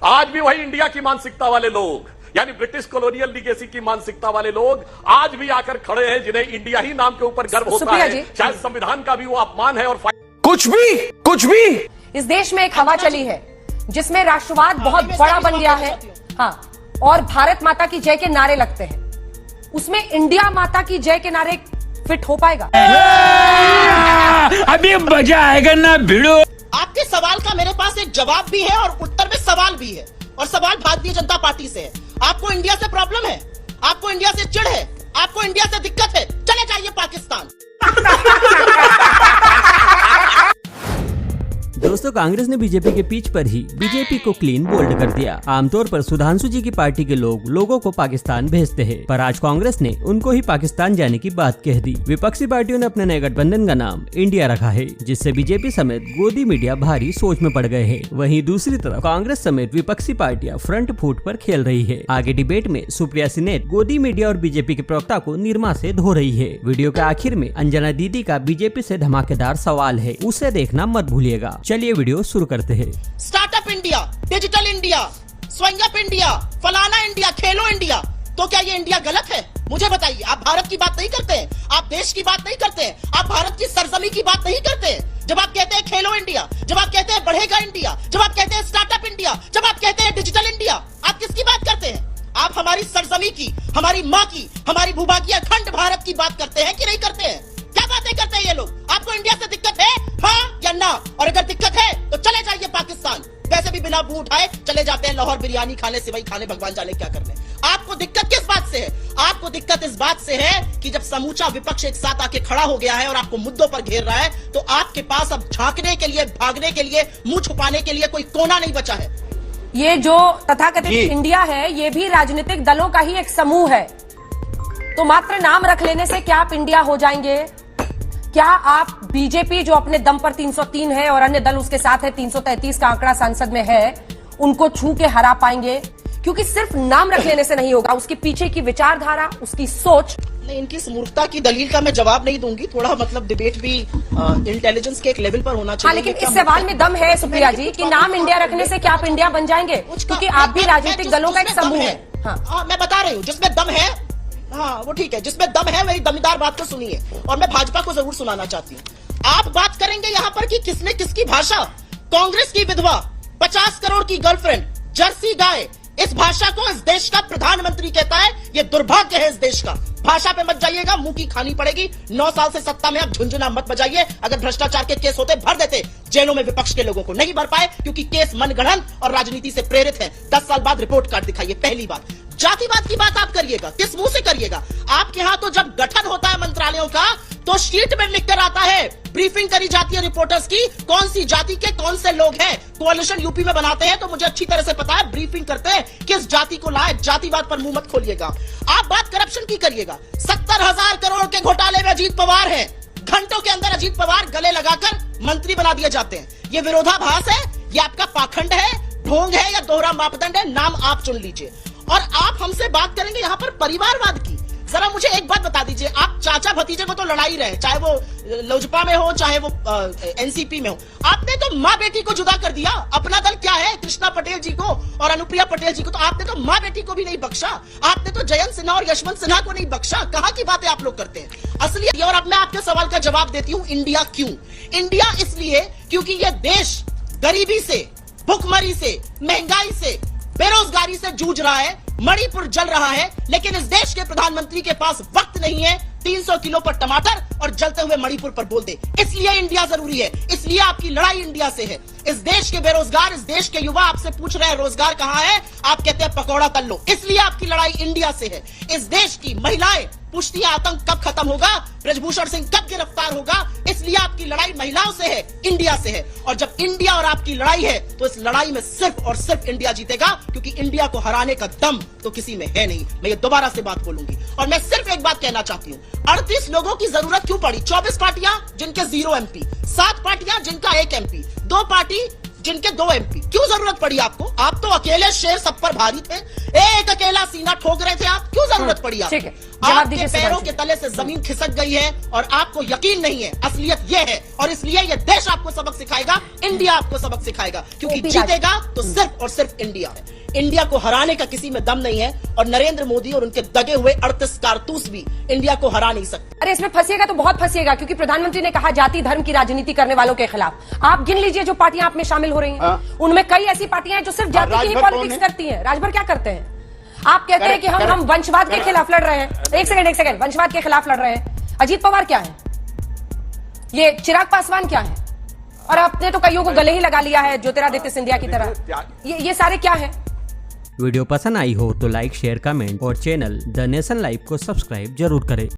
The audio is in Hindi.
आज भी वही इंडिया की मानसिकता वाले लोग, यानी ब्रिटिश कॉलोनियल लीगेसी की मानसिकता वाले लोग आज भी आकर खड़े हैं, जिन्हें इंडिया ही नाम के ऊपर गर्व होता है। शायद संविधान का भी वो अपमान है। और कुछ भी इस देश में एक हवा चली है जिसमें राष्ट्रवाद बहुत बड़ा बन गया है। हाँ, और भारत माता की जय के नारे लगते हैं, उसमें इंडिया माता की जय के नारे फिट हो पाएगा? अभी मजा आएगा ना भिड़ो। आपके सवाल का मेरे पास एक जवाब भी है और उत्तर में सवाल भी है, और सवाल भारतीय जनता पार्टी से है। आपको इंडिया से प्रॉब्लम है, आपको इंडिया से चिढ़ है, आपको इंडिया से दिक्कत है, चले जाइए पाकिस्तान। दोस्तों, कांग्रेस ने बीजेपी के पीछ पर ही बीजेपी को क्लीन बोल्ड कर दिया। आमतौर पर सुधांशु जी की पार्टी के लोगों को पाकिस्तान भेजते हैं, पर आज कांग्रेस ने उनको ही पाकिस्तान जाने की बात कह दी। विपक्षी पार्टियों ने अपने नए गठबंधन का नाम इंडिया रखा है, जिससे बीजेपी समेत गोदी मीडिया भारी सोच में पड़ गए हैं। वहीं दूसरी तरफ कांग्रेस समेत विपक्षी पार्टियां फ्रंट फुट पर खेल रही है। आगे डिबेट में सुप्रिया सिनेट गोदी मीडिया और बीजेपी के प्रवक्ता को निरमा से धो रही है। वीडियो के आखिर में अंजना दीदी का बीजेपी से धमाकेदार सवाल है, उसे देखना मत भूलिएगा। चलिए वीडियो शुरू करते हैं। स्टार्टअप इंडिया, डिजिटल इंडिया, स्वयंअप इंडिया, फलाना इंडिया, खेलो इंडिया, तो क्या ये इंडिया गलत है? मुझे बताइए। आप भारत की बात नहीं करते हैं, आप देश की बात नहीं करते हैं, आप भारत की सरजमी की बात नहीं करते हैं। जब आप कहते हैं खेलो इंडिया, जब आप कहते हैं बढ़ेगा इंडिया, जब आप कहते हैं स्टार्टअप इंडिया, जब आप कहते हैं डिजिटल इंडिया, आप किसकी बात करते हैं? आप हमारी सरजमी की, हमारी माँ की, हमारी भूभागी अखंड भारत की बात करते हैं कि नहीं करते हैं? क्या बातें करते हैं ये लोग? आपको इंडिया से दिक्कत है, हाँ या ना? और अगर दिक्कत है तो चले जाइए पाकिस्तान। वैसे भी बिना मुंह उठाए चले जाते हैं लाहौर बिरयानी खाने, सिवई खाने, भगवान जाने क्या करने। आपको दिक्कत किस बात से है? आपको दिक्कत इस बात से है कि जब समूचा विपक्ष एक साथ आके खड़ा हो गया है और आपको मुद्दों पर घेर रहा है, तो आपके पास अब झांकने के लिए, भागने के लिए, मुंह छुपाने के लिए कोई कोना नहीं बचा है। ये जो तथाकथित इंडिया है, ये भी राजनीतिक दलों का ही एक समूह है। तो मात्र नाम रख लेने से क्या आप इंडिया हो जाएंगे? क्या आप बीजेपी जो अपने दम पर 303 है और अन्य दल उसके साथ है, 333 का आंकड़ा सांसद में है, उनको छू के हरा पाएंगे? क्योंकि सिर्फ नाम रख लेने से नहीं होगा, उसके पीछे की विचारधारा, उसकी सोच। नहीं, इनकी मूर्खता की दलील का मैं जवाब नहीं दूंगी। थोड़ा मतलब डिबेट भी इंटेलिजेंस के एक लेवल पर होना चाहिए। हाँ, लेकिन इस सवाल में दम है सुप्रिया जी कि नाम इंडिया रखने से क्या आप इंडिया बन जाएंगे? क्योंकि आप भी राजनीतिक दलों का एक समूह है। हाँ, मैं बता रही हूँ, जिसमें दम है, हाँ वो ठीक है, जिसमें दम है मेरी दमदार बात को सुनिए, और मैं भाजपा को जरूर सुनाना चाहती हूँ। आप बात करेंगे यहाँ पर कि किसने किसकी भाषा, कांग्रेस की विधवा, 50 करोड़ की गर्लफ्रेंड, जर्सी गाय, इस भाषा को इस देश का प्रधानमंत्री कहता है। ये दुर्भाग्य है इस देश का। भाषा पे मत जाइएगा, मुंह की खानी पड़ेगी। 9 साल से सत्ता में आप झुंझुना मत बजाइए। अगर भ्रष्टाचार के केस होते भर देते जेलों में विपक्ष के लोगों को, नहीं भर पाए क्योंकि केस मनगढ़ंत और राजनीति से प्रेरित है। 10 साल बाद रिपोर्ट कार्ड दिखाइए। पहली बात, जातिवाद की बात आप करिएगा, किस मुंह से करिएगा? आपके यहां तो जब गठन होता है मंत्रालयों का, तो शीट में लिखकर आता है, ब्रीफिंग करी जाती है रिपोर्टर्स की, कौन सी जाति के कौन से लोग हैं। कोalition यूपी में बनाते हैं तो मुझे अच्छी तरह से पता है, ब्रीफिंग करते हैं किस जाति को लाए। जातिवाद पर मुंह मत खोलिएगा। आप बात करप्शन की करिएगा। 70,000 करोड़ के घोटाले में अजीत पवार है, घंटों के अंदर अजीत पवार गले लगाकर मंत्री बना दिए जाते हैं। ये विरोधाभास है, ये आपका पाखंड है, ढोंग है या दोहरा मापदंड है? नाम आप चुन लीजिए। और आप हमसे बात करेंगे यहाँ पर परिवारवाद की। जरा मुझे एक बात बता दीजिए, आप चाचा भतीजे को तो लड़ाई रहे, चाहे वो लोजपा में हो चाहे वो एनसीपी में हो, आपने तो माँ बेटी को जुदा कर दिया। अपना दल क्या है, कृष्णा पटेल जी को और अनुप्रिया पटेल जी को, तो आपने तो माँ बेटी को भी नहीं बख्शा। आपने तो जयंत सिन्हा और यशवंत सिन्हा को नहीं बख्शा। कहाँ की बातें आप लोग करते हैं असली? और अब मैं आपके सवाल का जवाब देती हूँ। इंडिया क्यों? इंडिया इसलिए क्योंकि यह देश गरीबी से, भुखमरी से, महंगाई से, बेरोजगारी से जूझ रहा है, मणिपुर जल रहा है, लेकिन इस देश के प्रधानमंत्री के पास वक्त नहीं है 300 किलो पर टमाटर और जलते हुए मणिपुर पर बोल दे। इसलिए इंडिया जरूरी है, इसलिए आपकी लड़ाई इंडिया से है। इस देश के बेरोजगार, इस देश के युवा आपसे पूछ रहे हैं रोजगार कहाँ है, आप कहते हैं पकौड़ा तल लो। इसलिए आपकी लड़ाई इंडिया से है। इस देश की महिलाएं पुश्ती आतंक कब खत्म होगा, ब्रजभूषण सिंह कब गिरफ्तार होगा, इसलिए आपकी लड़ाई महिलाओं से है, इंडिया से है। और जब इंडिया और आपकी लड़ाई है तो इस लड़ाई में सिर्फ और सिर्फ इंडिया जीतेगा, क्योंकि इंडिया को हराने का दम तो किसी में है नहीं। मैं ये दोबारा से बात बोलूंगी और मैं सिर्फ एक बात कहना चाहती हूँ, 38 लोगों की जरूरत क्यों पड़ी? 24 पार्टियां जिनके 0 MP, 7 पार्टियां जिनका 1 MP, 2 पार्टी जिनके 2 MP, क्यों जरूरत पड़ी आपको? आप तो अकेले शेर सब पर भारी थे, एक अकेला सीना ठोक रहे थे आप, क्यों जरूरत पड़ी आपको? ठीक है, जवाब आपके दीजिए पैरों के तले से जमीन खिसक गई है और आपको यकीन नहीं है, असलियत यह है, और इसलिए यह देश आपको सबक सिखाएगा, इंडिया आपको सबक सिखाएगा, क्योंकि जीतेगा तो सिर्फ और सिर्फ इंडिया है। इंडिया को हराने का किसी में दम नहीं है, और नरेंद्र मोदी और उनके दगे हुए 38 कारतूस भी इंडिया को हरा नहीं सकते। अरे इसमें फंसिएगा तो बहुत फंसिएगा, क्योंकि प्रधानमंत्री ने कहा जाति धर्म की राजनीति करने वालों के खिलाफ। आप गिन लीजिए जो पार्टियां आप में शामिल हो रही हैं, उनमें कई ऐसी पार्टियां हैं जो सिर्फ जाति की ही पॉलिटिक्स करती हैं। राजभर क्या करते हैं? आप कहते हैं कि हम वंशवाद के खिलाफ लड़ रहे हैं। एक सेकंड, वंशवाद के खिलाफ लड़ रहे हैं। अजीत पवार क्या है? ये चिराग पासवान क्या है? और आपने तो कईयों को गले ही लगा लिया है ज्योतिरादित्य सिंधिया की तरह। ये सारे क्या है? वीडियो पसंद आई हो तो लाइक, शेयर, कमेंट और चैनल द नेशन लाइव को सब्सक्राइब जरूर करें।